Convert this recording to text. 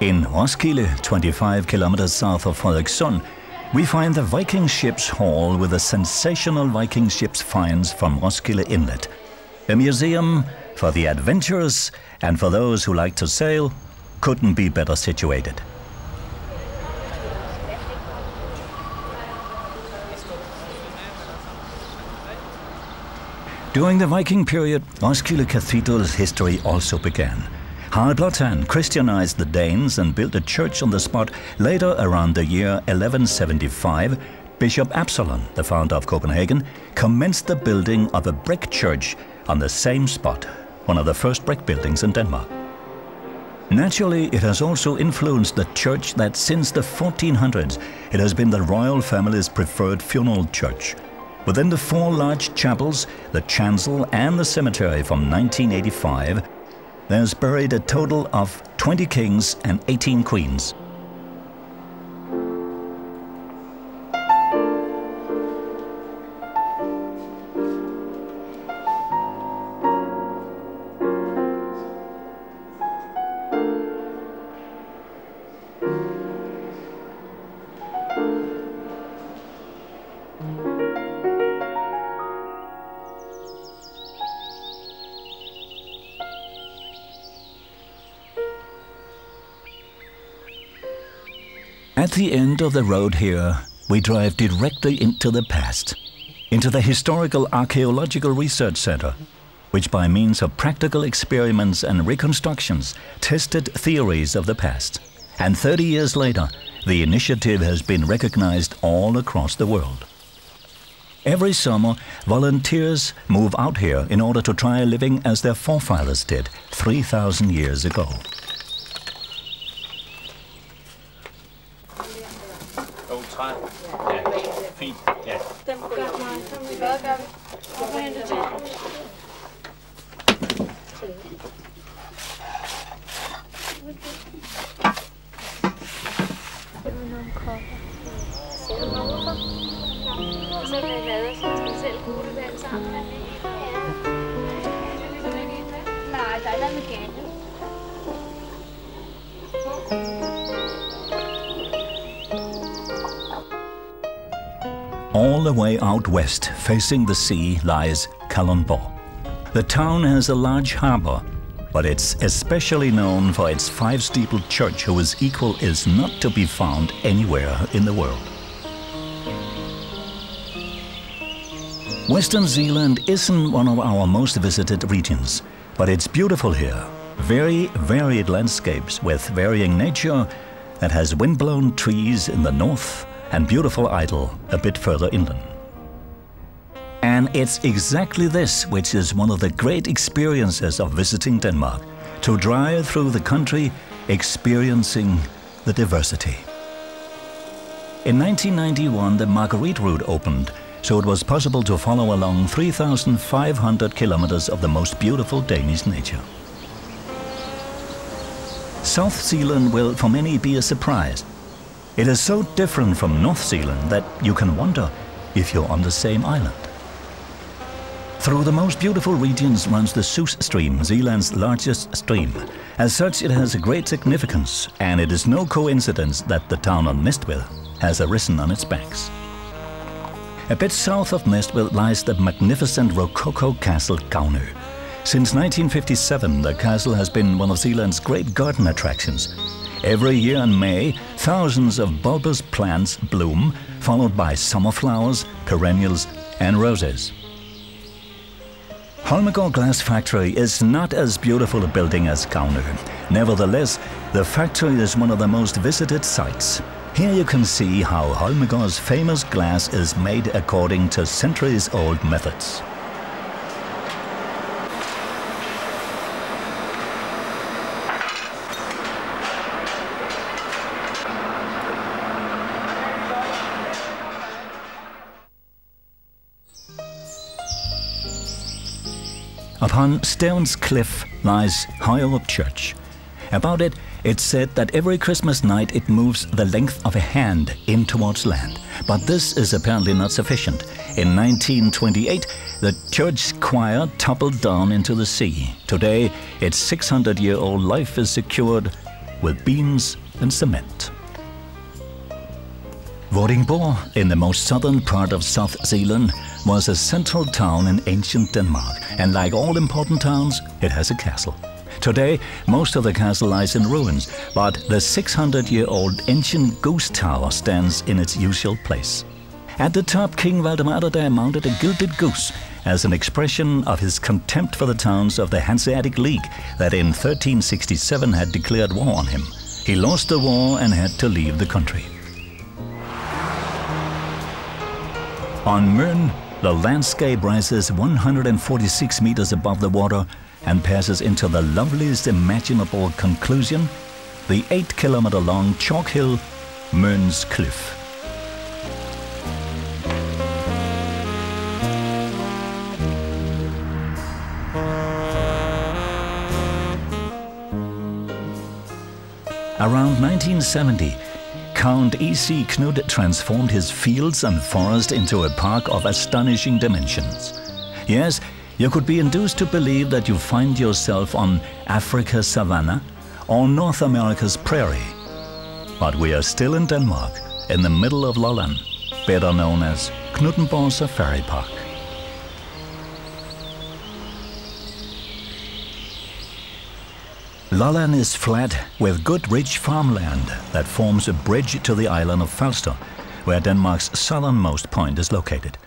In Roskilde, 25 kilometers south of Frederikssund, we find the Viking Ship's Hall with the sensational Viking ship's finds from Roskilde Inlet. A museum for the adventurous and for those who like to sail couldn't be better situated. During the Viking period, Roskilde Cathedral's history also began. Harald Blåtand Christianized the Danes and built a church on the spot. Later, around the year 1175, Bishop Absalon, the founder of Copenhagen, commenced the building of a brick church on the same spot, one of the first brick buildings in Denmark. Naturally, it has also influenced the church that since the 1400s, it has been the royal family's preferred funeral church. Within the four large chapels, the chancel and the cemetery from 1985, there's buried a total of 20 kings and 18 queens. At the end of the road here, we drive directly into the past, into the Historical Archaeological Research Center, which by means of practical experiments and reconstructions tested theories of the past. And 30 years later, the initiative has been recognized all across the world. Every summer, volunteers move out here in order to try living as their forefathers did 3,000 years ago. All the way out west, facing the sea, lies Kalundborg. The town has a large harbor, but it's especially known for its five-steepled church whose equal is not to be found anywhere in the world. Western Zealand isn't one of our most visited regions, but it's beautiful here. Very varied landscapes with varying nature that has wind-blown trees in the north and beautiful idle a bit further inland. And it's exactly this which is one of the great experiences of visiting Denmark, to drive through the country experiencing the diversity. In 1991, the Marguerite route opened, so it was possible to follow along 3,500 kilometers of the most beautiful Danish nature. South Zealand will for many be a surprise. It is so different from North Zealand that you can wonder if you're on the same island. Through the most beautiful regions runs the Soos stream, Zealand's largest stream. As such, it has a great significance, and it is no coincidence that the town of Næstved has arisen on its banks. A bit south of Næstved lies the magnificent Rococo castle Gavnø. Since 1957, the castle has been one of Zealand's great garden attractions. Every year in May, thousands of bulbous plants bloom, followed by summer flowers, perennials and roses. Holmegaard Glass Factory is not as beautiful a building as Gavnø. Nevertheless, the factory is one of the most visited sites. Here you can see how Holmegaard's famous glass is made according to centuries-old methods. Upon Stevns Cliff lies Højerup Church. About it, it's said that every Christmas night it moves the length of a hand in towards land. But this is apparently not sufficient. In 1928, the church choir toppled down into the sea. Today, its 600-year-old life is secured with beams and cement. Vordingborg, in the most southern part of South Zealand, was a central town in ancient Denmark, and like all important towns, it has a castle. Today, most of the castle lies in ruins, but the 600-year-old ancient goose tower stands in its usual place. At the top, King Valdemar mounted a gilded goose as an expression of his contempt for the towns of the Hanseatic League that in 1367 had declared war on him. He lost the war and had to leave the country. On Møn, the landscape rises 146 meters above the water and passes into the loveliest imaginable conclusion, the 8-kilometer-long chalk hill, Møns Cliff. Around 1970, Count E.C. Knud transformed his fields and forest into a park of astonishing dimensions. Yes, you could be induced to believe that you find yourself on Africa's savanna or North America's prairie. But we are still in Denmark, in the middle of Lolland, better known as Knuthenborg Safari Park. Lolland is flat with good rich farmland that forms a bridge to the island of Falster, where Denmark's southernmost point is located.